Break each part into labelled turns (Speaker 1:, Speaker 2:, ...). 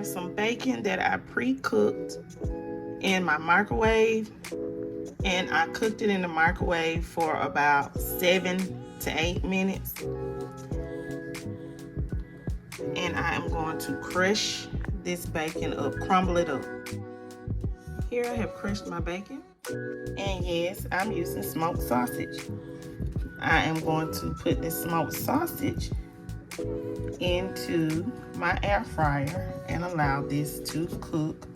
Speaker 1: have some bacon that I pre-cooked in my microwave, and I cooked it in the microwave for about 7 to 8 minutes. And I am going to crush this bacon up, crumble it up. Here I have crushed my bacon, and yes, I'm using smoked sausage. I am going to put this smoked sausage into my air fryer and allow this to cook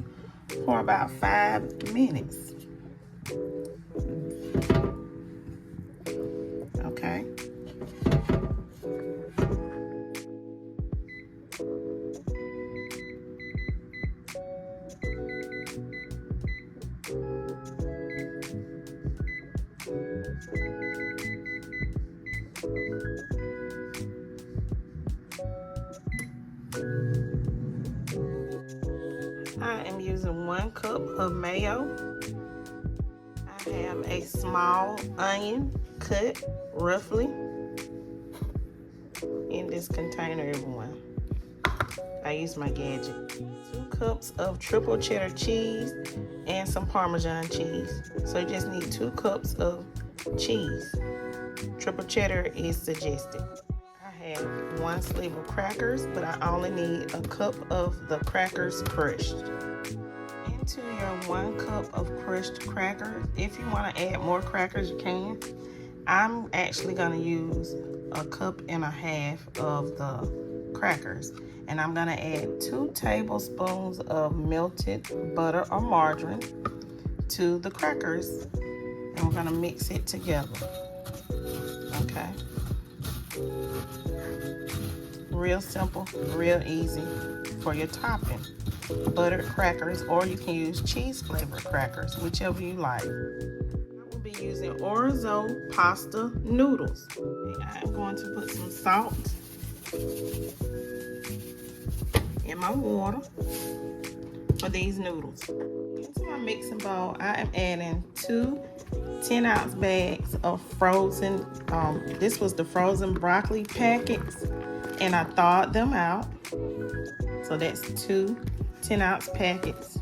Speaker 1: for about 5 minutes. Okay. I am using 1 cup of mayo. I have a small onion cut roughly in this container, everyone. I use my gadget. 2 cups of triple cheddar cheese and some Parmesan cheese. So you just need 2 cups of cheese. Triple cheddar is suggested. I have 1 sleeve of crackers, but I only need a cup of the crackers crushed. Into your 1 cup of crushed crackers, if you want to add more crackers, you can. I'm actually going to use a cup and a half of the crackers, and I'm going to add 2 tablespoons of melted butter or margarine to the crackers, and we're going to mix it together. Okay. Real simple, real easy for your topping. Buttered crackers, or you can use cheese flavored crackers, whichever you like. I will be using Orzo pasta noodles. I'm going to put some salt in my water for these noodles. Into my mixing bowl, I am adding 2 10-ounce bags of frozen, this was the frozen broccoli packets, and I thawed them out. So that's 2 10-ounce packets,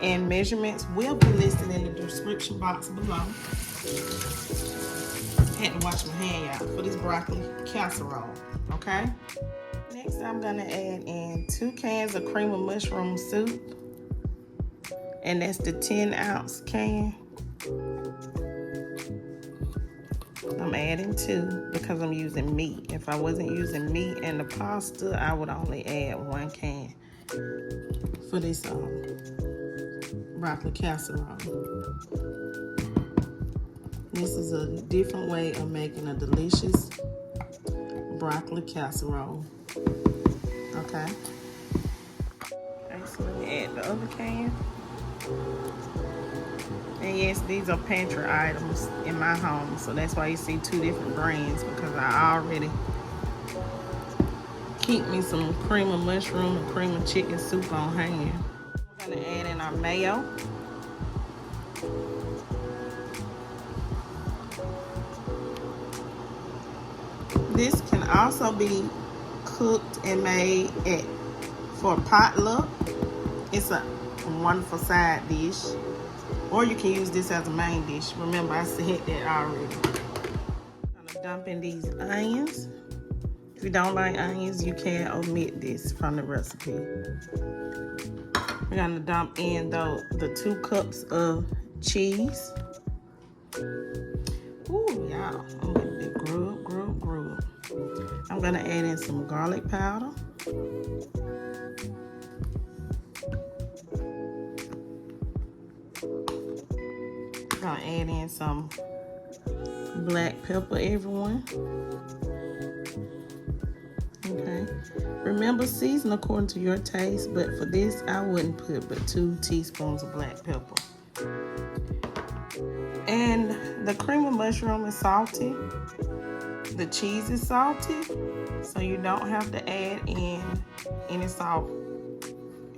Speaker 1: and measurements will be listed in the description box below. Had to wash my hand out for this broccoli casserole. Okay. Next, I'm gonna add in 2 cans of cream of mushroom soup, and that's the 10-ounce can. I'm adding 2 because I'm using meat. If I wasn't using meat in the pasta, I would only add 1 can for this broccoli casserole. This is a different way of making a delicious broccoli casserole. Okay. So let me add the other can. And yes, these are pantry items in my home, so that's why you see 2 different brands, because I already keep me some cream of mushroom and cream of chicken soup on hand. We're gonna add in our mayo. This can also be cooked and made for potluck. It's a wonderful side dish. Or you can use this as a main dish. Remember, I said that already. I'm gonna dump in these onions. If you don't like onions, you can omit this from the recipe. We're gonna dump in the 2 cups of cheese. Ooh, y'all, I'm gonna do grub. I'm gonna add in some garlic powder. I'm gonna add in some black pepper, everyone. Okay. Remember, season according to your taste, but for this, I wouldn't put but 2 teaspoons of black pepper. And the cream of mushroom is salty. The cheese is salty, so you don't have to add in any salt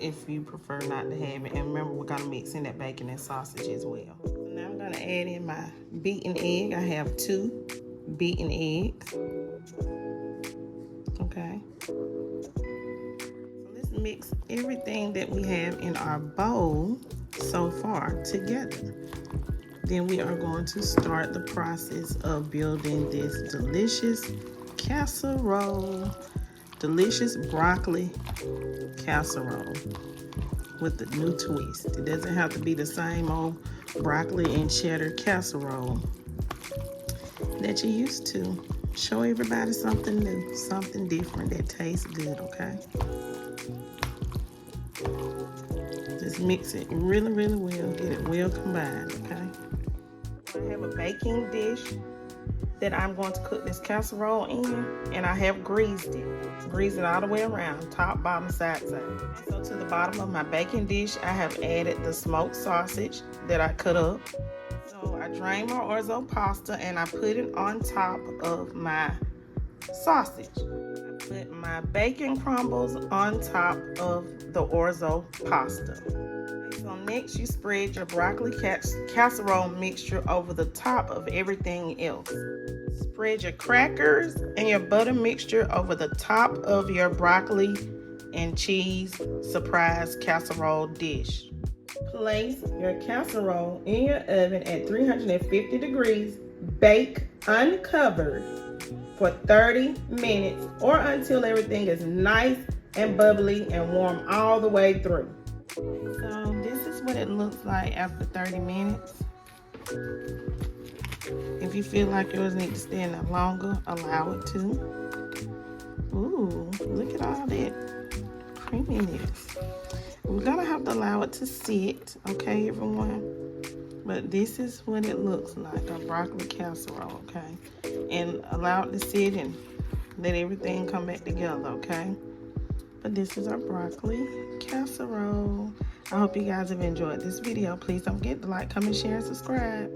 Speaker 1: if you prefer not to have it. And remember, we're gonna mix in that bacon and sausage as well. So now I'm gonna add in my beaten egg. I have 2 beaten eggs. Okay. So let's mix everything that we have in our bowl so far together. Then we are going to start the process of building this delicious casserole, delicious broccoli casserole with a new twist. It doesn't have to be the same old broccoli and cheddar casserole that you're used to. Show everybody something new, something different that tastes good, okay? Just mix it really, really well. Get it well combined, okay? I have a baking dish that I'm going to cook this casserole in, and I have greased it. Greased it all the way around, top, bottom, side. So to the bottom of my baking dish, I have added the smoked sausage that I cut up. So I drained my Orzo pasta and I put it on top of my sausage. I put my bacon crumbles on top of the Orzo pasta. So next you spread your broccoli casserole mixture over the top of everything else. Spread your crackers and your butter mixture over the top of your broccoli and cheese surprise casserole dish. Place your casserole in your oven at 350 degrees. Bake uncovered for 30 minutes or until everything is nice and bubbly and warm all the way through. So this is what it looks like after 30 minutes. If you feel like yours needs to stand up longer, allow it to. Ooh, look at all that creaminess. We're gonna have to allow it to sit, okay, everyone? But this is what it looks like, a broccoli casserole, okay? And allow it to sit and let everything come back together, okay? But this is our broccoli casserole. I hope you guys have enjoyed this video. Please don't forget to like, comment, share, and subscribe.